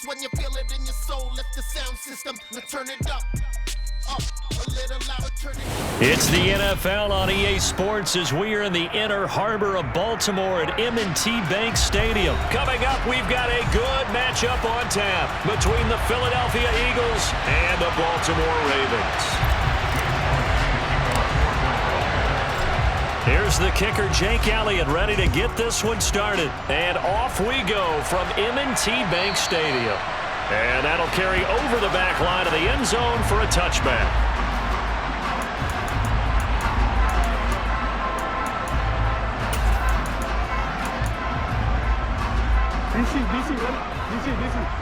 is when you feel it in your soul. Lift the sound system, now turn it up. A little louder, turn it up. It's the NFL on EA Sports as we are in the inner harbor of Baltimore at M&T Bank Stadium. Coming up, we've got a good matchup on tap between the Philadelphia Eagles and the Baltimore Ravens. Here's the kicker, Jake Elliott, ready to get this one started. And off we go from M&T Bank Stadium. And that'll carry over the back line of the end zone for a touchback. DC, ready? DC.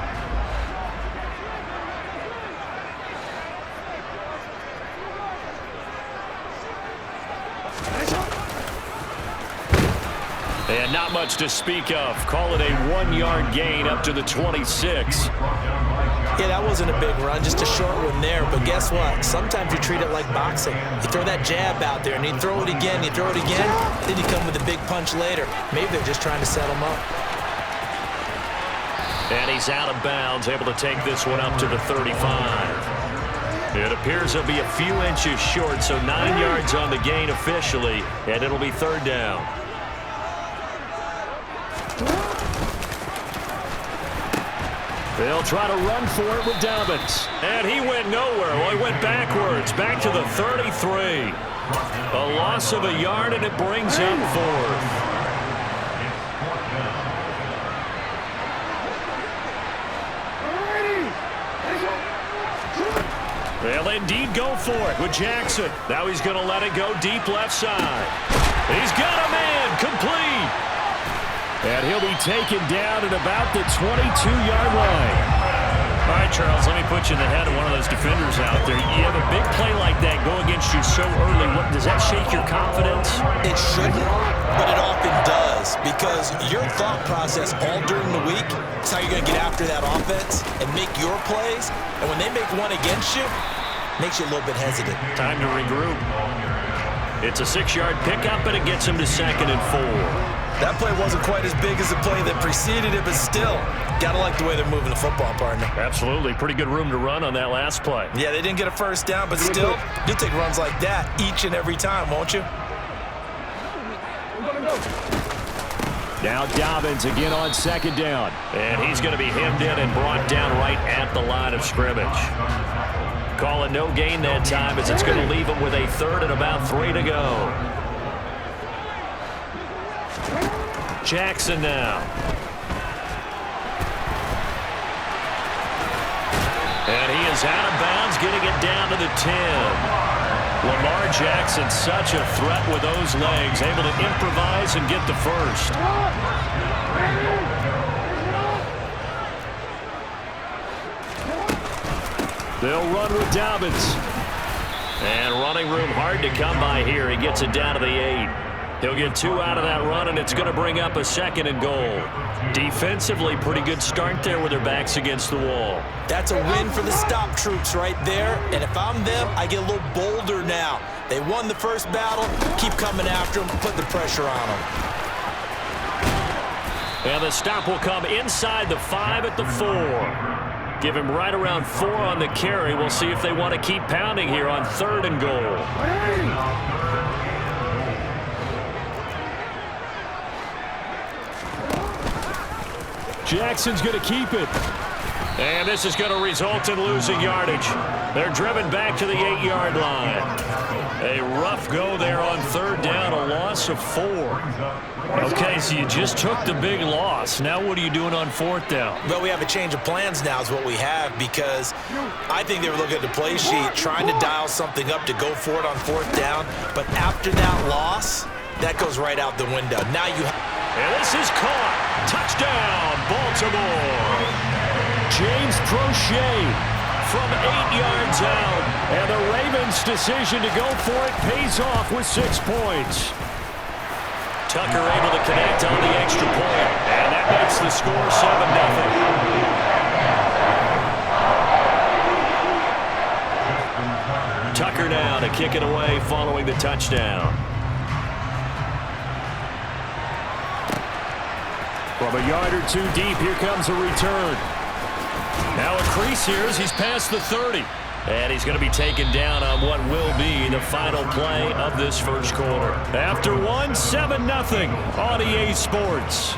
And not much to speak of. Call it a 1-yard gain up to the 26. Yeah, that wasn't a big run, just a short one there. But guess what? Sometimes you treat it like boxing. You throw that jab out there, and you throw it again, then you come with a big punch later. Maybe they're just trying to set him up. And he's out of bounds, able to take this one up to the 35. It appears he'll be a few inches short, so 9 yards on the gain officially, and it'll be third down. They'll try to run for it with Dobbins. And he went nowhere. Well, he went backwards, back to the 33. A loss of a yard, and it brings up fourth. They'll indeed go for it with Jackson. Now he's going to let it go deep left side. He's got a man complete. And he'll be taken down at about the 22-yard line. All right, Charles, let me put you in the head of one of those defenders out there. You have a big play like that go against you so early. Does that shake your confidence? It shouldn't, but it often does, because your thought process all during the week is how you're going to get after that offense and make your plays. And when they make one against you, it makes you a little bit hesitant. Time to regroup. It's a 6-yard pickup, and it gets him to 2nd and 4. That play wasn't quite as big as the play that preceded it, but still, got to like the way they're moving the football, partner. Absolutely. Pretty good room to run on that last play. Yeah, they didn't get a first down, but still, you'll take runs like that each and every time, won't you? Now Dobbins again on 2nd down. And he's going to be hemmed in and brought down right at the line of scrimmage. Calling no gain that time as it's going to leave him with a 3rd and about 3 to go. Jackson now. And he is out of bounds, getting it down to the 10. Lamar Jackson, such a threat with those legs, able to improvise and get the first. They'll run with Dobbins. And running room hard to come by here. He gets it down to the 8. He'll get 2 out of that run, and it's going to bring up a 2nd and goal. Defensively, pretty good start there with their backs against the wall. That's a win for the stop troops right there. And if I'm them, I get a little bolder now. They won the first battle. Keep coming after them. Put the pressure on them. And the stop will come inside the 5 at the 4. Give him right around 4 on the carry. We'll see if they want to keep pounding here on 3rd and goal. Jackson's going to keep it. And this is going to result in losing yardage. They're driven back to the 8-yard line. A rough go there on 3rd down, a loss of 4. Okay, so you just took the big loss. Now what are you doing on 4th down? Well, we have a change of plans now is what we have, because I think they were looking at the play sheet, trying to dial something up to go for it on 4th down. But after that loss, that goes right out the window. Now you and this is caught. Touchdown, Baltimore. James Prochet from 8 yards out. And the Ravens' decision to go for it pays off with 6 points. Tucker able to connect on the extra point. And that makes the score 7-0. Tucker now to kick it away following the touchdown. From a yard or 2 deep, here comes a return. crease here as he's past the 30. And he's going to be taken down on what will be the final play of this first quarter. After one, 7-0 on EA Sports.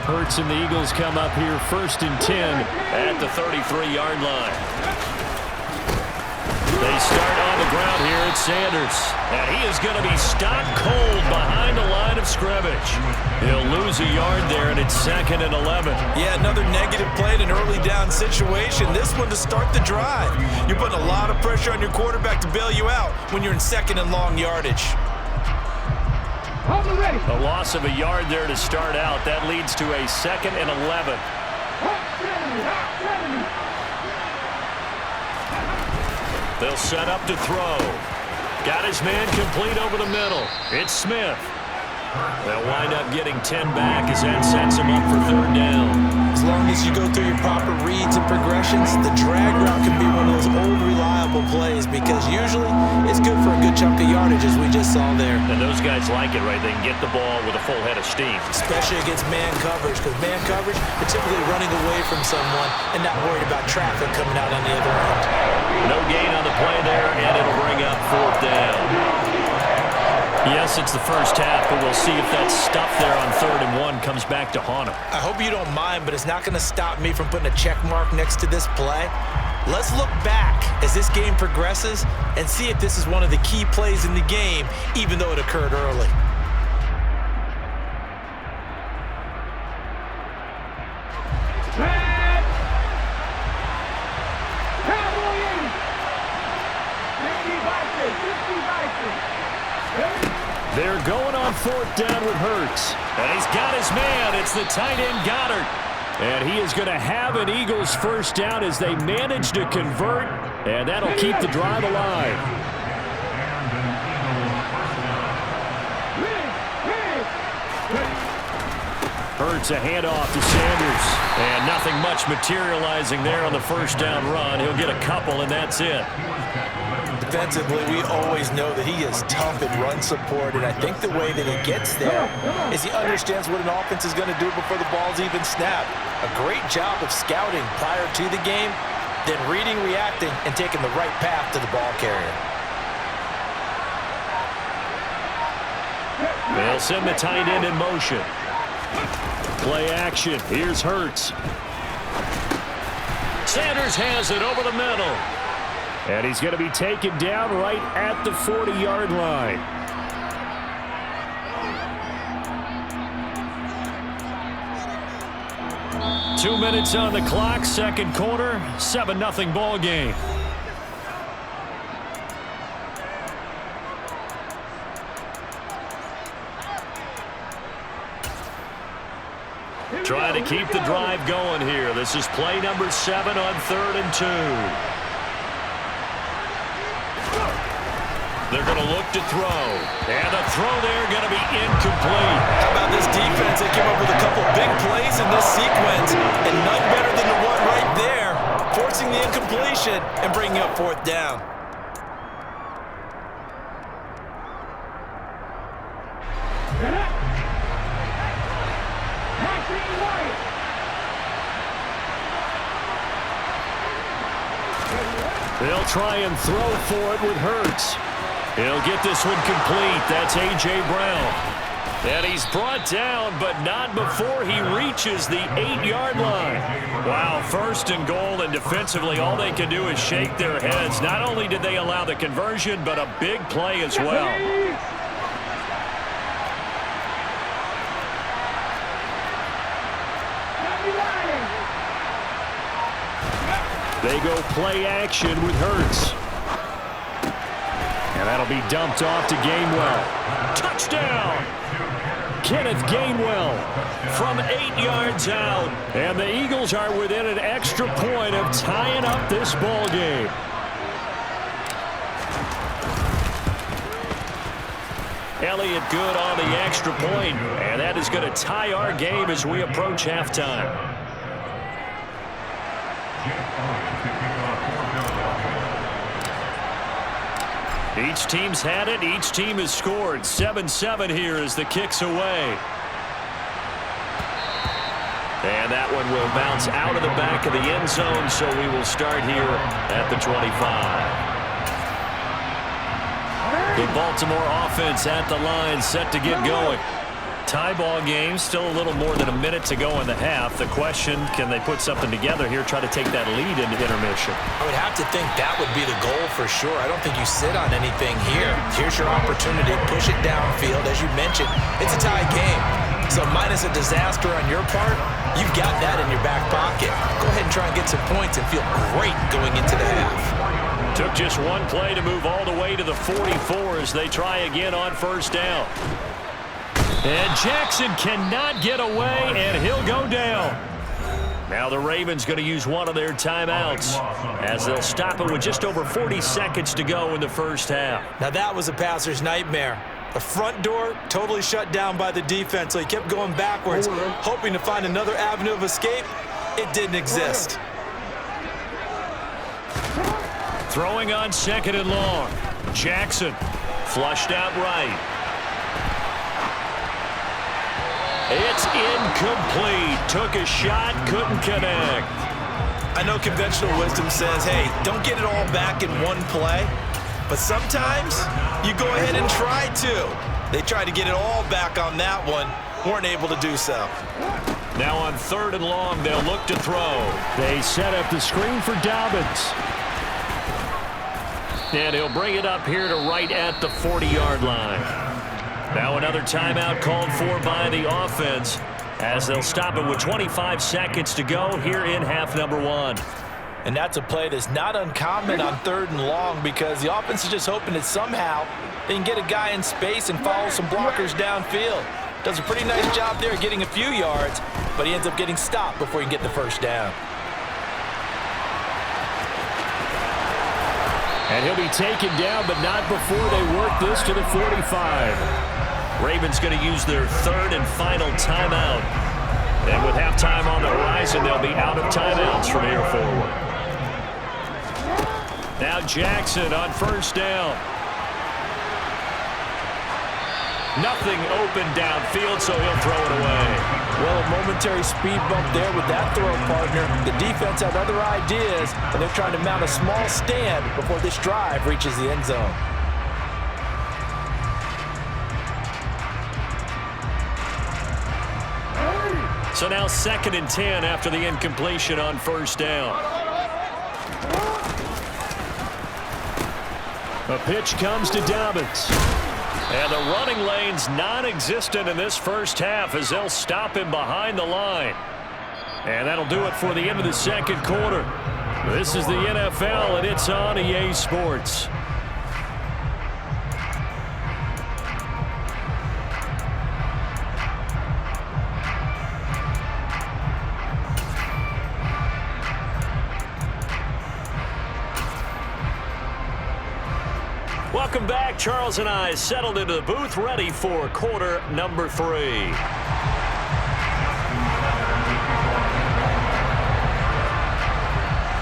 Hurts and the Eagles come up here 1st and 10 at the 33-yard line. They start on the ground here at Sanders. And he is going to be stopped cold behind the line of scrimmage. He'll lose a yard there, and it's 2nd and 11. Yeah, another negative play in an early down situation. This one to start the drive. You're putting a lot of pressure on your quarterback to bail you out when you're in 2nd and long yardage. A loss of a yard there to start out. That leads to a 2nd and 11. They'll set up to throw. Got his man complete over the middle. It's Smith. They'll wind up getting 10 back as that sets him up for 3rd down. As long as you go through your proper reads and progressions, the drag route can be one of those old reliable plays because usually it's good for a good chunk of yardage as we just saw there. And those guys like it, right? They can get the ball with a full head of steam. Especially against man coverage because man coverage, they're typically running away from someone and not worried about traffic coming out on the other end. No gain on the play there, and it'll bring up 4th down. Yes, it's the first half, but we'll see if that stuff there on 3rd and 1 comes back to haunt him. I hope you don't mind, but it's not going to stop me from putting a check mark next to this play. Let's look back as this game progresses and see if this is one of the key plays in the game, even though it occurred early. They're going on 4th down with Hurts. And he's got his man. It's the tight end Goddard. And he is going to have an Eagles 1st down as they manage to convert. And that'll keep the drive alive. Hurts a handoff to Sanders. And nothing much materializing there on the 1st down run. He'll get a couple, and that's it. Defensively, we always know that he is tough in run support, and I think the way that he gets there is he understands what an offense is going to do before the ball's even snapped. A great job of scouting prior to the game, then reading, reacting, and taking the right path to the ball carrier. They'll send the tight end in motion. Play action. Here's Hurts. Sanders has it over the middle. And he's going to be taken down right at the 40-yard line. Two minutes on the clock, 2nd quarter, 7-0 ball game. Trying to keep the drive going here. This is play number 7 on 3rd and 2. They're going to look to throw. And the throw there going to be incomplete. How about this defense? They came up with a couple big plays in this sequence, and none better than the one right there, forcing the incompletion and bringing up 4th down. They'll try and throw for it with Hurts. He'll get this one complete. That's A.J. Brown. And he's brought down, but not before he reaches the 8-yard line. Wow, 1st and goal, and defensively all they can do is shake their heads. Not only did they allow the conversion, but a big play as well. They go play action with Hurts. And that'll be dumped off to Gainwell. Touchdown! Kenneth Gainwell from 8 yards out. And the Eagles are within an extra point of tying up this ball game. Elliott good on the extra point, and that is going to tie our game as we approach halftime. Each team's had it. Each team has scored. 7-7 here as the kick's away. And that one will bounce out of the back of the end zone, so we will start here at the 25. The Baltimore offense at the line, set to get going. Tie ball game, still a little more than a minute to go in the half. The question, can they put something together here, try to take that lead into intermission? I would have to think that would be the goal for sure. I don't think you sit on anything here. Here's your opportunity. Push it downfield. As you mentioned, it's a tie game. So minus a disaster on your part, you've got that in your back pocket. Go ahead and try and get some points and feel great going into the half. Took just one play to move all the way to the 44 as they try again on first down. And Jackson cannot get away, and he'll go down. Now the Ravens going to use one of their timeouts as they'll stop it with just over 40 seconds to go in the first half. Now that was a passer's nightmare. The front door totally shut down by the defense, so he kept going backwards, hoping to find another avenue of escape. It didn't exist. Throwing on second and long. Jackson flushed out right. It's incomplete. Took a shot, couldn't connect. I know conventional wisdom says, hey, don't get it all back in one play. But sometimes you go ahead and try to. They tried to get it all back on that one. Weren't able to do so. Now on third and long, they'll look to throw. They set up the screen for Dobbins. And he'll bring it up here to right at the 40-yard line. Now another timeout called for by the offense as they'll stop it with 25 seconds to go here in half number one. And that's a play that's not uncommon on third and long because the offense is just hoping that somehow they can get a guy in space and follow some blockers downfield. Does a pretty nice job there getting a few yards, but he ends up getting stopped before he can get the first down. And he'll be taken down, but not before they work this to the 45. Ravens going to use their third and final timeout. And with halftime on the horizon, they'll be out of timeouts from here forward. Now Jackson on first down. Nothing open downfield, so he'll throw it away. Well, a momentary speed bump there with that throw, partner. The defense had other ideas, and they're trying to mount a small stand before this drive reaches the end zone. So now 2nd and 10 after the incompletion on first down. A pitch comes to Dobbins. And the running lane's non-existent in this first half as they'll stop him behind the line. And that'll do it for the end of the second quarter. This is the NFL, and it's on EA Sports. Welcome back. Charles and I settled into the booth, ready for quarter number 3.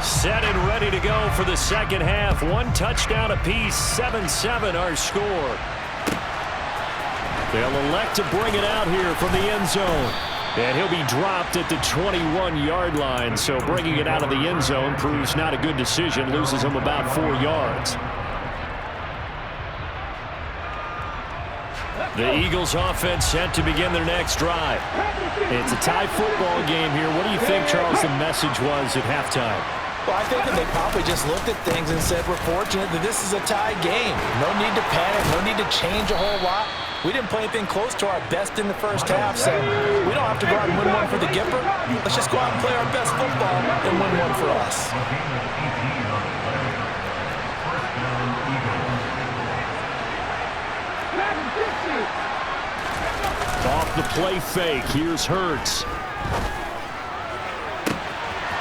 Set and ready to go for the second half. One touchdown apiece, 7-7 our score. They'll elect to bring it out here from the end zone. And he'll be dropped at the 21-yard line, so bringing it out of the end zone proves not a good decision, loses him about 4 yards. The Eagles offense set to begin their next drive. It's a tie football game here. What do you think, Charles, the message was at halftime? Well, I think that they probably just looked at things and said, we're fortunate that this is a tie game. No need to panic, no need to change a whole lot. We didn't play anything close to our best in the first half, so we don't have to go out and win one for the Gipper. Let's just go out and play our best football and win one for us. Off the play fake, here's Hurts.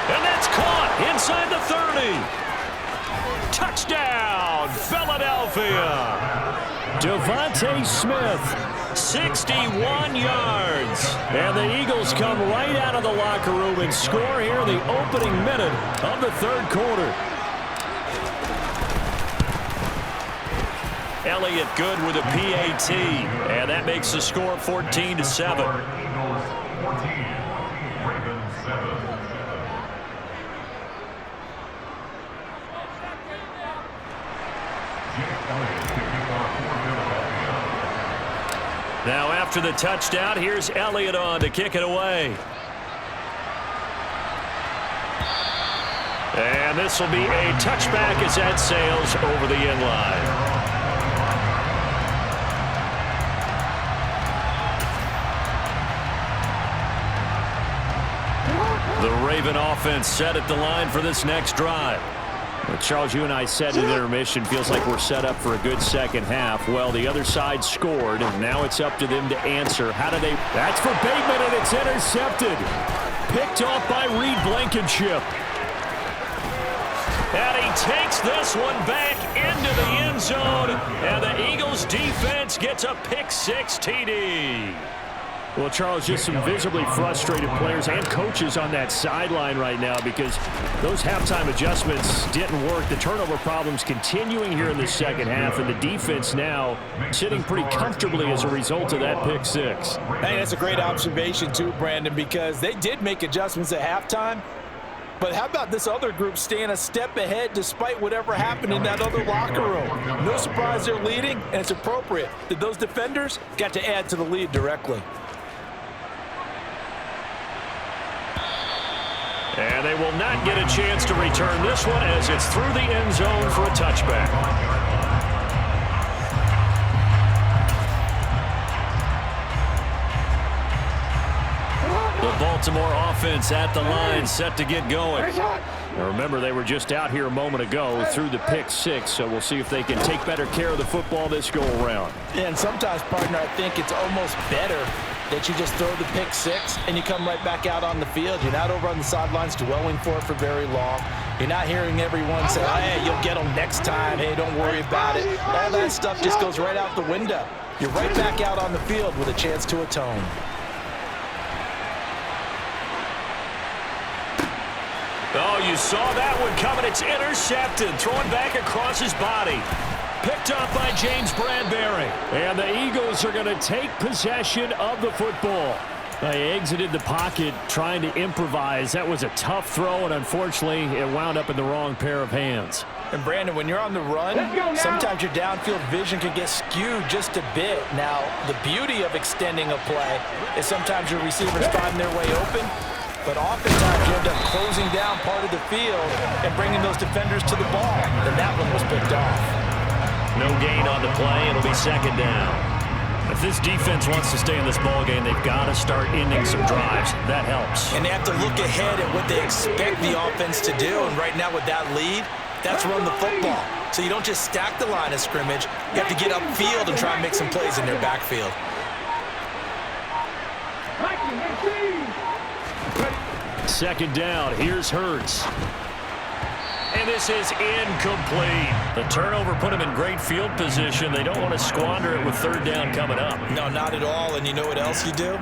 And that's caught inside the 30. Touchdown, Philadelphia! Devontae Smith, 61 yards. And the Eagles come right out of the locker room and score here in the opening minute of the third quarter. Elliott good with a PAT, and that makes the score 14-7. Now after the touchdown, here's Elliott on to kick it away. And this will be a touchback as that sails over the end line. The Raven offense set at the line for this next drive. Well, Charles, you and I said in intermission, feels like we're set up for a good second half. Well, the other side scored, and now it's up to them to answer. How do they? That's for Bateman, and it's intercepted. Picked off by Reed Blankenship. And he takes this one back into the end zone, and the Eagles defense gets a pick-6 TD. Well, Charles, just some visibly frustrated players and coaches on that sideline right now because those halftime adjustments didn't work. The turnover problems continuing here in the second half, and the defense now sitting pretty comfortably as a result of that pick-6. Hey, that's a great observation too, Brandon, because they did make adjustments at halftime. But how about this other group staying a step ahead despite whatever happened in that other locker room? No surprise they're leading, and it's appropriate that those defenders got to add to the lead directly. And they will not get a chance to return this one as it's through the end zone for a touchback. The Baltimore offense at the line, set to get going. Now remember, they were just out here a moment ago through the pick-6, so we'll see if they can take better care of the football this go-around. Yeah, and sometimes, partner, I think it's almost better that you just throw the pick-6 and you come right back out on the field. You're not over on the sidelines dwelling for it for very long. You're not hearing everyone say, hey, you'll get them next time. Hey, don't worry about it. All that stuff just goes right out the window. You're right back out on the field with a chance to atone. Oh, you saw that one coming. It's intercepted. Throwing back across his body. Picked up by James Bradbury. And the Eagles are going to take possession of the football. They exited the pocket trying to improvise. That was a tough throw, and unfortunately, it wound up in the wrong pair of hands. And, Brandon, when you're on the run, sometimes your downfield vision can get skewed just a bit. Now, the beauty of extending a play is sometimes your receivers find their way open, but oftentimes you end up closing down part of the field and bringing those defenders to the ball. And that one was picked off. No gain on the play. It'll be second down. If this defense wants to stay in this ballgame, they've got to start ending some drives. That helps. And they have to look ahead at what they expect the offense to do. And right now with that lead, that's run the football. So you don't just stack the line of scrimmage. You have to get upfield and try and make some plays in their backfield. Second down. Here's Hurts. And this is incomplete. The turnover put them in great field position. They don't want to squander it with third down coming up. No, not at all. And you know what else you do?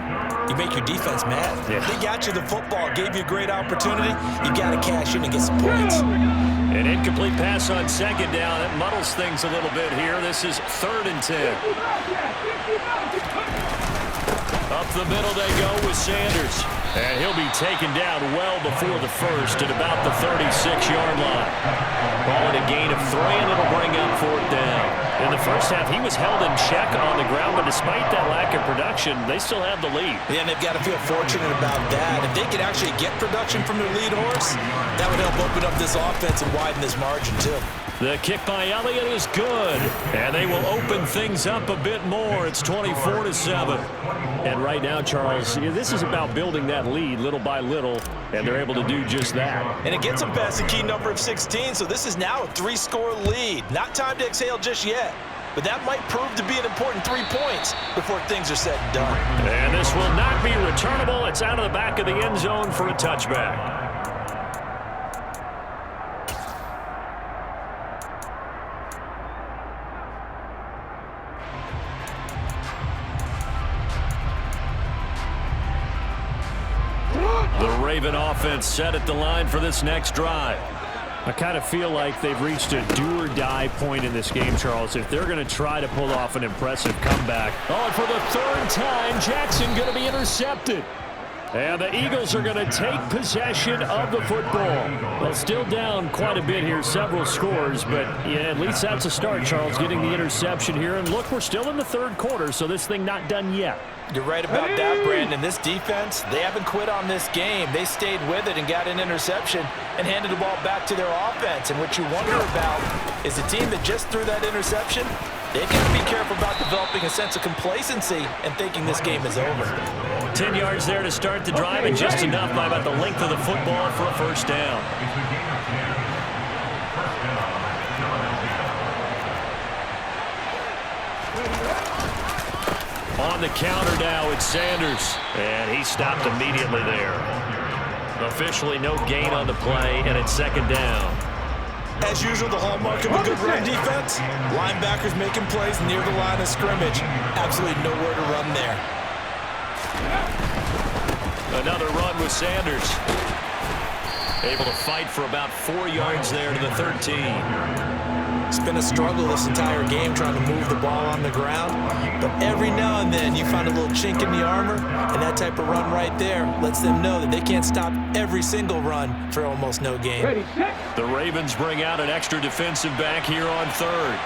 You make your defense mad. Yeah. They got you the football, gave you a great opportunity. You got to cash in and get some points. An incomplete pass on second down. It muddles things a little bit here. This is 3rd and 10. Up the middle they go with Sanders. And he'll be taken down well before the first at about the 36-yard line. Ball at a gain of 3, and it'll bring up 4th down. In the first half, he was held in check on the ground, but despite that lack of production, they still have the lead. Yeah, and they've got to feel fortunate about that. If they could actually get production from their lead horse, that would help open up this offense and widen this margin, too. The kick by Elliott is good, and they will open things up a bit more. It's 24-7. And right now, Charles, this is about building that lead little by little, and they're able to do just that. And it gets them past the key number of 16, so this is now a 3-score lead. Not time to exhale just yet, but that might prove to be an important 3 points before things are said and done. And this will not be returnable. It's out of the back of the end zone for a touchback. The Raven offense set at the line for this next drive. I kind of feel like they've reached a do-or-die point in this game, Charles, if they're going to try to pull off an impressive comeback. Oh, and for the third time, Jackson going to be intercepted. And the Eagles are going to take possession of the football. Well, still down quite a bit here, several scores, but yeah, at least that's a start, Charles, getting the interception here. And look, we're still in the third quarter, so this thing not done yet. You're right about that, Brandon. This defense, they haven't quit on this game. They stayed with it and got an interception and handed the ball back to their offense. And what you wonder about is the team that just threw that interception, they've got to be careful about developing a sense of complacency and thinking this game is over. 10 yards there to start the drive, and just enough by about the length of the football for a first down. On the counter now, it's Sanders, and he stopped immediately there. Officially no gain on the play, and it's second down. As usual, the hallmark of a good run defense, linebackers making plays near the line of scrimmage. Absolutely nowhere to run there. Another run with Sanders. Able to fight for about 4 yards there to the 13. It's been a struggle this entire game trying to move the ball on the ground. But every now and then you find a little chink in the armor, and that type of run right there lets them know that they can't stop every single run for almost no gain. The Ravens bring out an extra defensive back here on third.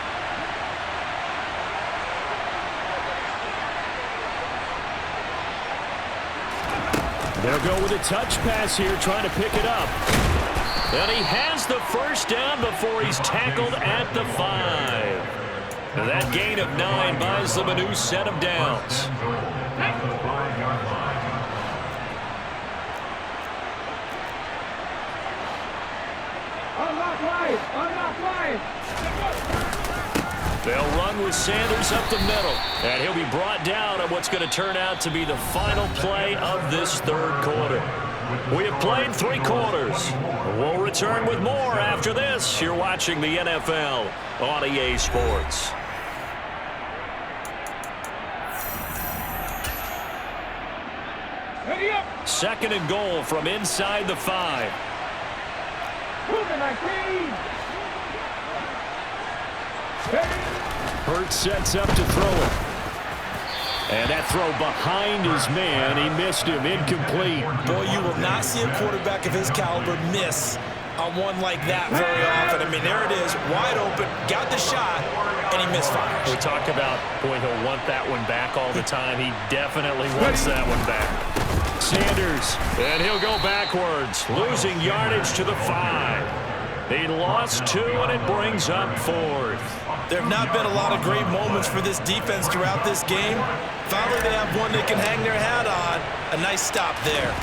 They'll go with a touch pass here, trying to pick it up. And he has the first down before he's tackled at the 5. That gain of 9 buys them a new set of downs. They'll run with Sanders up the middle, and he'll be brought down on what's going to turn out to be the final play of this third quarter. We have played 3 quarters. We'll return with more after this. You're watching the NFL on EA Sports. Second and goal from inside the 5. Hurts sets up to throw it. And that throw behind his man, he missed him, incomplete. Boy, you will not see a quarterback of his caliber miss on one like that very often. I mean, there it is, wide open, got the shot, and he misfires. We talk about, boy, he'll want that one back all the time. He definitely wants that one back. Sanders, and he'll go backwards, losing yardage to the 5. He lost 2, and it brings up 4th. There have not been a lot of great moments for this defense throughout this game. Finally, they have one they can hang their hat on. A nice stop there.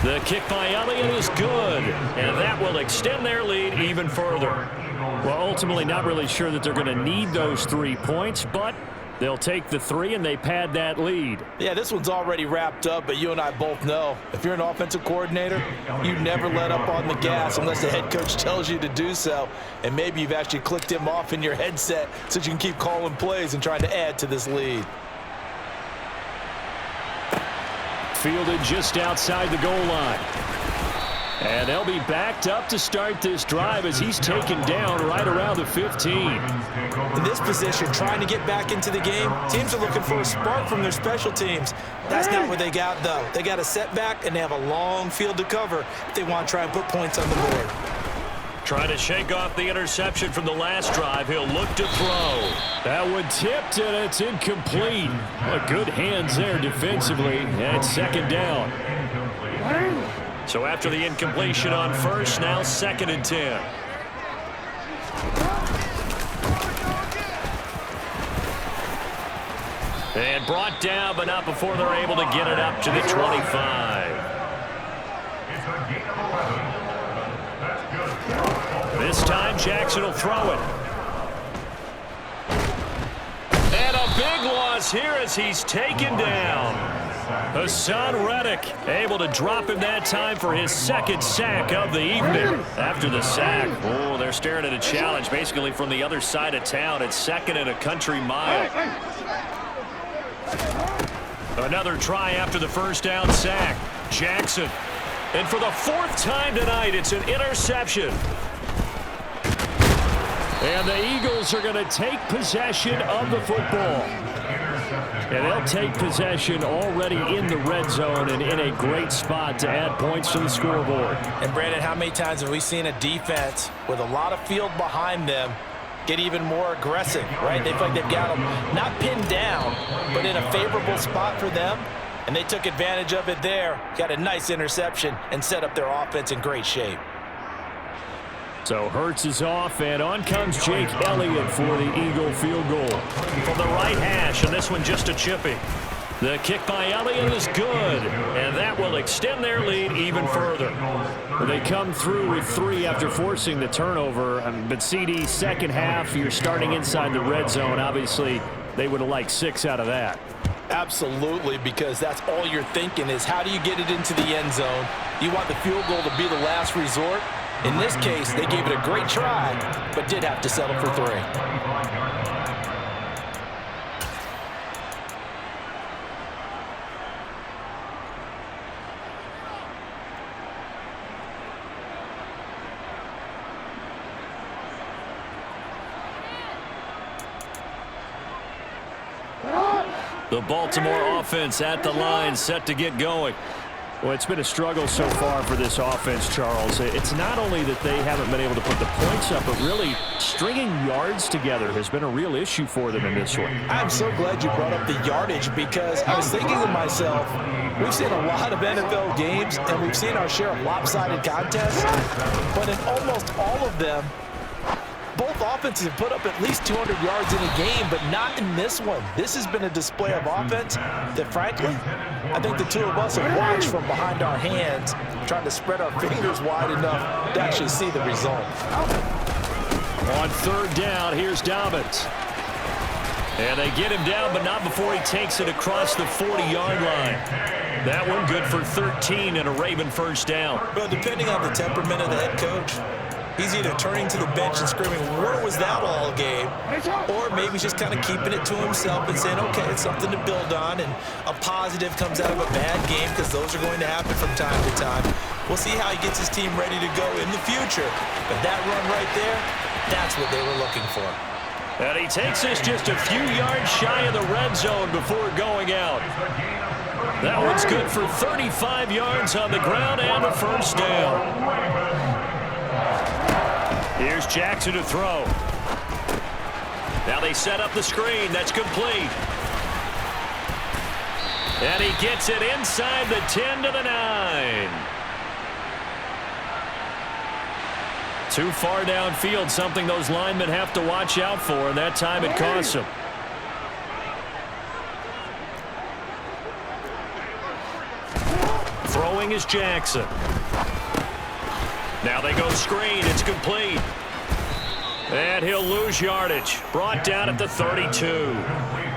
The kick by Elliott is good, and that will extend their lead even further. Well, ultimately, not really sure that they're going to need those 3 points, but they'll take the 3, and they pad that lead. Yeah, this one's already wrapped up, but you and I both know if you're an offensive coordinator, you never let up on the gas unless the head coach tells you to do so. And maybe you've actually clicked him off in your headset so you can keep calling plays and trying to add to this lead. Fielded just outside the goal line. And they'll be backed up to start this drive as he's taken down right around the 15. In this position, trying to get back into the game, teams are looking for a spark from their special teams. That's not what they got, though. They got a setback, and they have a long field to cover if they want to try and put points on the board. Trying to shake off the interception from the last drive. He'll look to throw. That one tipped, and it's incomplete. Well, good hands there defensively, and it's second down. So after the incompletion on first, now 2nd and 10. And brought down, but not before they're able to get it up to the 25. This time, Jackson will throw it. And a big loss here as he's taken down. Hassan Reddick able to drop him that time for his 2nd sack of the evening. After the sack, oh, they're staring at a challenge basically from the other side of town. It's 2nd and a country mile. Another try after the first down sack. Jackson. And for the fourth time tonight, it's an interception. And the Eagles are going to take possession of the football. And they'll take possession already in the red zone and in a great spot to add points to the scoreboard. And, Brandon, how many times have we seen a defense with a lot of field behind them get even more aggressive, right? They feel like they've got them not pinned down, but in a favorable spot for them, and they took advantage of it there, got a nice interception, and set up their offense in great shape. So Hurts is off, and on comes Jake Elliott for the Eagle field goal. From the right hash, and this one just a chippy. The kick by Elliott is good, and that will extend their lead even further. They come through with 3 after forcing the turnover. But CD, second half, you're starting inside the red zone. Obviously, they would have liked 6 out of that. Absolutely, because that's all you're thinking is how do you get it into the end zone? You want the field goal to be the last resort. In this case, they gave it a great try, but did have to settle for 3. The Baltimore offense at the line, set to get going. Well, it's been a struggle so far for this offense, Charles. It's not only that they haven't been able to put the points up, but really stringing yards together has been a real issue for them in this one. I'm so glad you brought up the yardage because I was thinking to myself, we've seen a lot of NFL games and we've seen our share of lopsided contests, but in almost all of them, both offenses have put up at least 200 yards in a game, but not in this one. This has been a display of offense that, frankly, I think the two of us have watched from behind our hands, trying to spread our fingers wide enough to actually see the result. On third down, here's Dobbins. And they get him down, but not before he takes it across the 40-yard line. That one good for 13 and a Raven first down. Well, depending on the temperament of the head coach, he's either turning to the bench and screaming, where was that all game? Or maybe he's just kind of keeping it to himself and saying, okay, it's something to build on, and a positive comes out of a bad game because those are going to happen from time to time. We'll see how he gets his team ready to go in the future. But that run right there, that's what they were looking for. And he takes us just a few yards shy of the red zone before going out. That one's good for 35 yards on the ground and a first down. Here's Jackson to throw. Now they set up the screen. That's complete. And he gets it inside the 10 to the 9. Too far downfield, something those linemen have to watch out for, and that time it costs them. Throwing is Jackson. Now they go screen. It's complete. And he'll lose yardage. Brought down at the 32.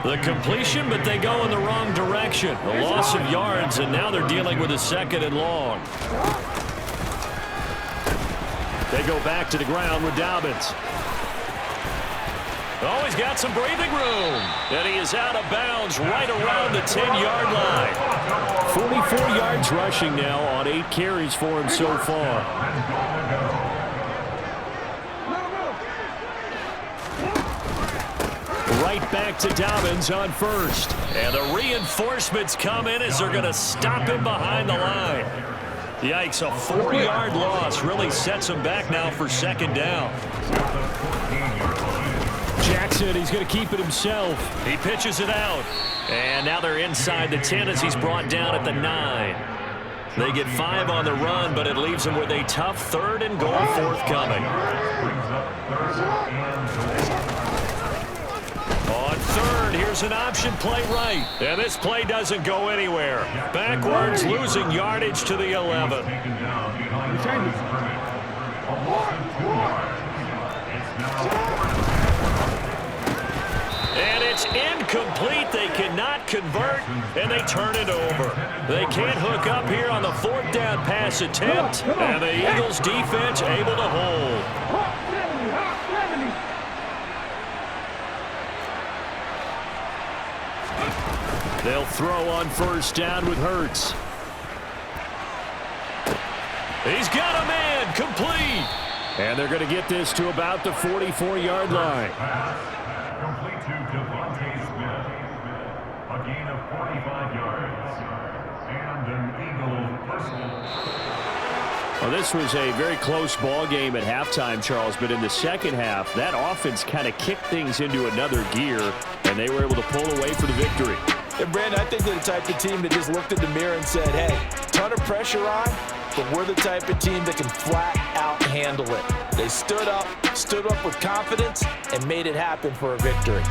The completion, but they go in the wrong direction. A loss of yards, and now they're dealing with a 2nd and long. They go back to the ground with Dobbins. Oh, he's got some breathing room. And he is out of bounds right around the 10-yard line. 44 yards rushing now on 8 carries for him so far. Right back to Dobbins on first. And the reinforcements come in as they're going to stop him behind the line. Yikes, a 4-yard loss really sets him back now for 2nd down. Jackson, he's going to keep it himself. He pitches it out. And now they're inside the 10 as he's brought down at the 9. They get 5 on the run, but it leaves them with a tough 3rd and goal forthcoming. On third, here's an option play right. And this play doesn't go anywhere. Backwards, losing yardage to the 11. And it's incomplete. They cannot convert, and they turn it over. They can't hook up here on the 4th down pass attempt, and the Eagles defense able to hold. They'll throw on first down with Hurts. He's got a man, complete. And they're going to get this to about the 44-yard line. Complete to Devontae Smith. A gain of 45 yards. And an Eagle personal. Well, this was a very close ball game at halftime, Charles, but in the second half, that offense kind of kicked things into another gear, and they were able to pull away for the victory. And Brandon, I think they're the type of team that just looked in the mirror and said, hey, ton of pressure on, but we're the type of team that can flat out handle it. They stood up with confidence, and made it happen for a victory.